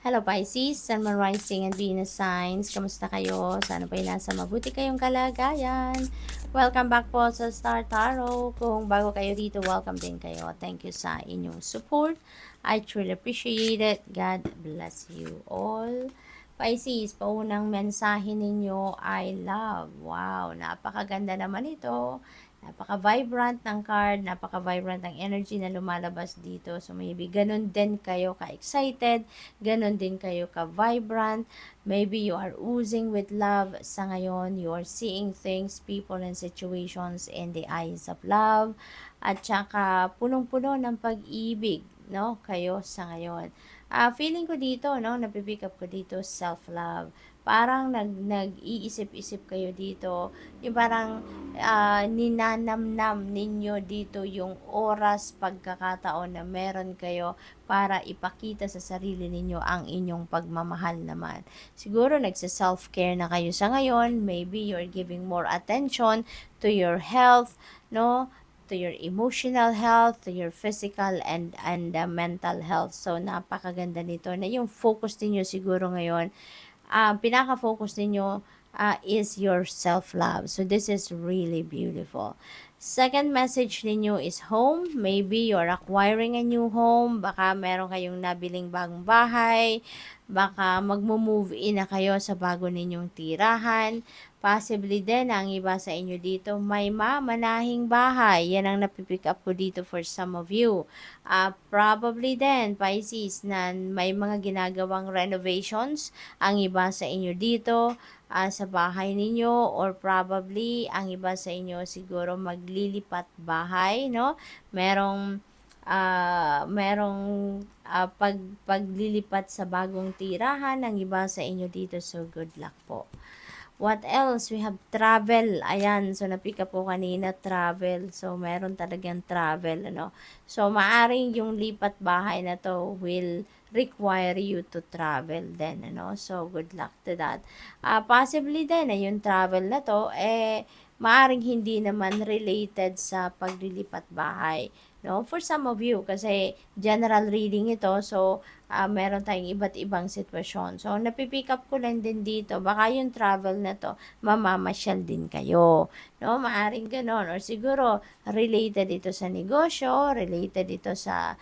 Hello Pisces, Sun, Moon, Rising, and Venus signs. Kamusta kayo? Sana po'y nasa mabuti kayong kalagayan. Welcome back po sa Star Tarot. Kung bago kayo dito, welcome din kayo. Thank you sa inyong support. I truly appreciate it. God bless you all. Pisces, paunang mensahe ninyo, I love. Wow, napakaganda naman ito. Napaka-vibrant ng card, napaka-vibrant ng energy na lumalabas dito. So maybe ganun din kayo ka-excited, ganun din kayo ka-vibrant. Maybe you are oozing with love sa ngayon. You are seeing things, people, and situations in the eyes of love. At saka punong-puno ng pag-ibig, no? Kayo sa ngayon. Feeling ko dito, no? Napipick up ko dito, self-love. Parang nag-iisip-isip kayo dito. Yung parang ninanamnam ninyo dito yung oras, pagkakataon na meron kayo para ipakita sa sarili ninyo ang inyong pagmamahal naman. Siguro nagsa-self-care na kayo sa ngayon. Maybe you're giving more attention to your health, no? To your emotional health, to your physical and mental health. So napakaganda nito na yung focus niyo siguro ngayon, pinaka-focus ninyo is your self-love. So this is really beautiful. Second message ninyo is home. Maybe you're acquiring a new home. Baka meron kayong nabiling bagong bahay. Baka magmo-move in na kayo sa bago ninyong tirahan. Possibly din, ang iba sa inyo dito, may mamanahing bahay. Yan ang napipick up ko dito for some of you. Probably din, Pisces, na may mga ginagawang renovations. Ang iba sa inyo dito, sa bahay ninyo, or probably ang iba sa inyo siguro maglilipat bahay, no? Paglilipat sa bagong tirahan ng iba sa inyo dito, so good luck po. What else? We have travel. Ayan, so napick up ko kanina, travel. So meron talagang travel, ano. So maaring yung lipat bahay na to will require you to travel then, ano. So good luck to that. Possibly din na yung travel na to maaring hindi naman related sa paglilipat bahay, no? For some of you, kasi general reading ito, so meron tayong iba't ibang sitwasyon. So napipick up ko lang din dito, baka yung travel na to, mamamasyal din kayo, no? Maaring ganon, or siguro related ito sa negosyo, related ito sa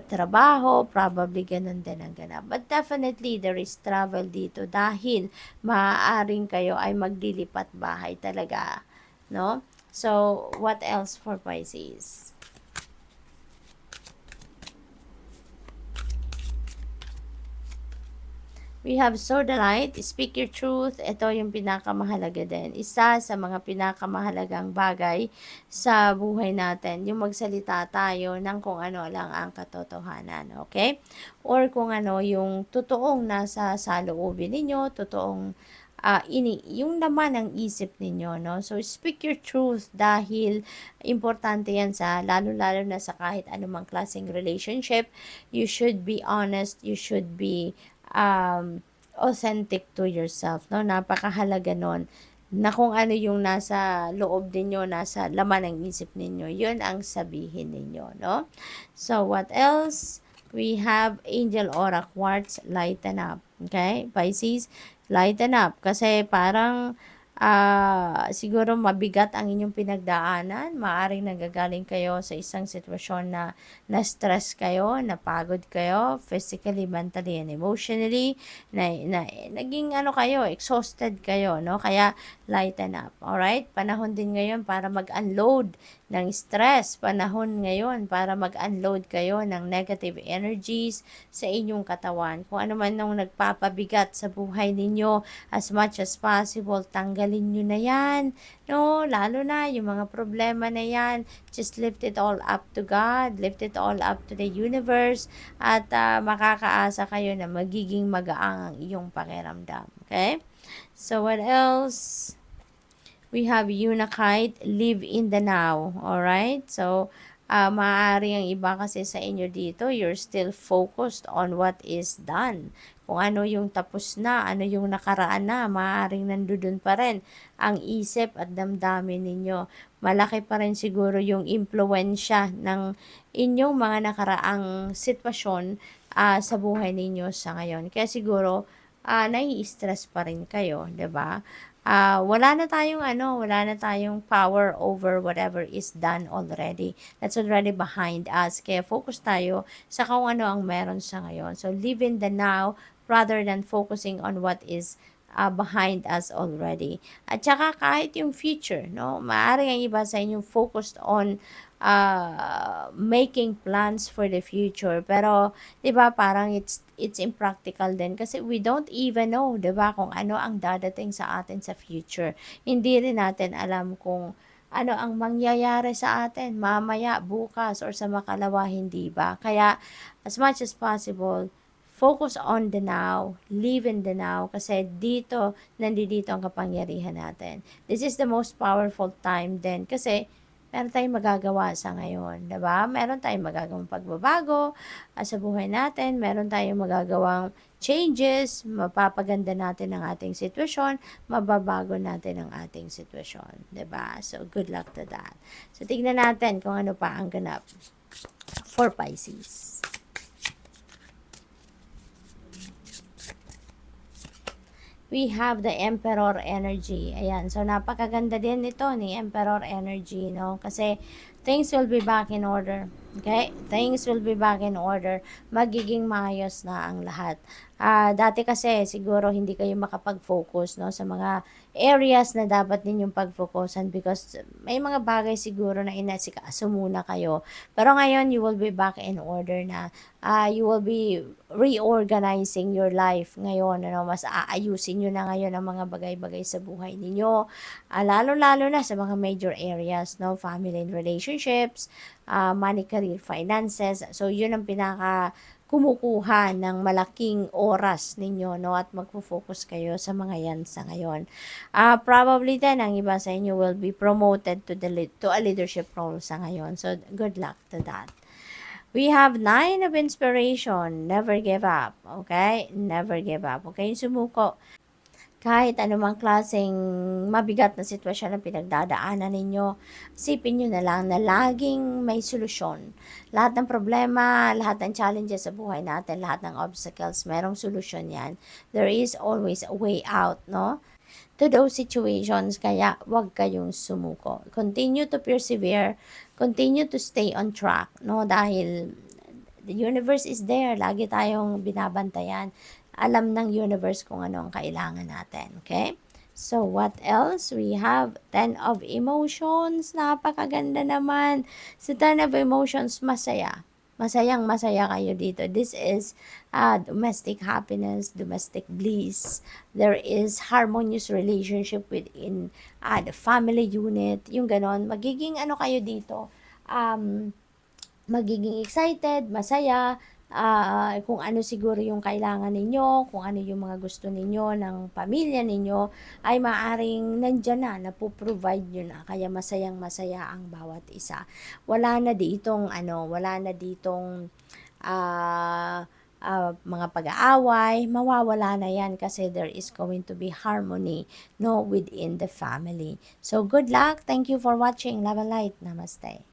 trabaho, probably ganun din ang ganap. But definitely, there is travel dito dahil maaaring kayo ay maglilipat bahay talaga, no? So, what else for Pisces? We have Sword the Light, Speak Your Truth. Ito yung pinakamahalaga din. Isa sa mga pinakamahalagang bagay sa buhay natin, yung magsalita tayo ng kung ano lang ang katotohanan, okay? Or kung ano yung totoong nasa saloobin ninyo, totoong yung laman ng isip ninyo, no? So, speak your truth dahil importante yan sa, lalo-lalo na sa kahit anumang klaseng relationship. You should be honest, you should be authentic to yourself, no? Napakahalaga nun na kung ano yung nasa loob ninyo, nasa laman ng isip ninyo, yun ang sabihin ninyo, no? So, what else? We have Angel Aura Quartz, lighten up. Okay? Pisces, lighten up. Kasi parang siguro mabigat ang inyong pinagdaanan. Maaring nagagaling kayo sa isang sitwasyon na na-stress kayo, napagod kayo, physically, mentally, and emotionally. Naging kayo, exhausted kayo, no? Kaya lighten up. Alright? Panahon din ngayon para mag-unload ng stress. Panahon ngayon para mag-unload kayo ng negative energies sa inyong katawan. Kung ano man nung nagpapabigat sa buhay ninyo, as much as possible, tanggalin nyo na yan. No, lalo na yung mga problema na yan, just lift it all up to God, lift it all up to the universe, at makakaasa kayo na magiging magaang ang iyong pakiramdam. Okay? So, what else? We have Unakite, live in the now. Alright? So, maaari ang iba kasi sa inyo dito, you're still focused on what is done. Kung ano yung tapos na, ano yung nakaraan na, maaaring nandun pa rin ang isip at damdamin ninyo. Malaki pa rin siguro yung impluensya ng inyong mga nakaraang sitwasyon sa buhay ninyo sa ngayon. Kaya siguro, nai-stress pa rin kayo, 'di ba? Wala na tayong power over whatever is done already. That's already behind us. Kaya focus tayo sa kung ano ang meron sa ngayon. So, live in the now rather than focusing on what is behind us already. At saka kahit yung future, no? Maaari ang iba sa inyo focused on making plans for the future. Pero, 'di ba, parang it's impractical din kasi we don't even know, 'di ba, kung ano ang dadating sa atin sa future. Hindi rin natin alam kung ano ang mangyayari sa atin mamaya, bukas, or sa makalawa, hindi ba? Kaya, as much as possible, focus on the now, live in the now, kasi nandito ang kapangyarihan natin. This is the most powerful time din kasi meron tayong magagawa sa ngayon, 'di ba? Meron tayong magagawang pagbabago sa buhay natin, meron tayong magagawang changes, mapapaganda natin ang ating sitwasyon, mababago natin ang ating sitwasyon, 'di ba? So, good luck to that. So, tignan natin kung ano pa ang ganap for Pisces. We have the Emperor energy. Ayan. So, napakaganda din nito ni Emperor energy, no? Kasi, things will be back in order. Okay? Things will be back in order. Magiging maayos na ang lahat. Dati kasi, siguro, hindi kayo makapag-focus, no? Sa mga areas na dapat ninyong pag-focusan because may mga bagay siguro na inasikaso muna kayo. Pero ngayon, you will be back in order na. You will be reorganizing your life ngayon, ano, mas aayusin nyo na ngayon ang mga bagay-bagay sa buhay ninyo, lalo-lalo na sa mga major areas, no, family and relationships, money, career, finances. So, yun ang kumukuha ng malaking oras ninyo, no, at magfo-focus kayo sa mga yan sa ngayon. Probably then, ang iba sa inyo will be promoted to a leadership role sa ngayon. So, good luck to that. We have 9 of inspiration. Never give up. Okay? Never give up. Okay? Sumuko. Kahit anumang klaseng mabigat na sitwasyon ang pinagdadaanan ninyo, isipin nyo na lang na laging may solusyon. Lahat ng problema, lahat ng challenges sa buhay natin, lahat ng obstacles, merong solusyon yan. There is always a way out, no? To those situations, kaya wag kayong sumuko. Continue to persevere, continue to stay on track, no? Dahil the universe is there, lagi tayong binabantayan. Alam ng universe kung ano ang kailangan natin, okay? So, what else? We have 10 of emotions. Napakaganda naman. Sa 10 of emotions, masaya. Masayang-masaya kayo dito. This is domestic happiness, domestic bliss. There is harmonious relationship within the family unit. Yung ganon. Magiging ano kayo dito? Magiging excited, masaya, kung ano siguro yung kailangan ninyo, kung ano yung mga gusto ninyo ng pamilya ninyo, ay maaring nandyan na, napoprovide nyo na. Kaya masayang-masaya ang bawat isa. Wala na ditong mga pag-aaway, mawawala na yan kasi there is going to be harmony, no, within the family. So, good luck. Thank you for watching. Love and light. Namaste.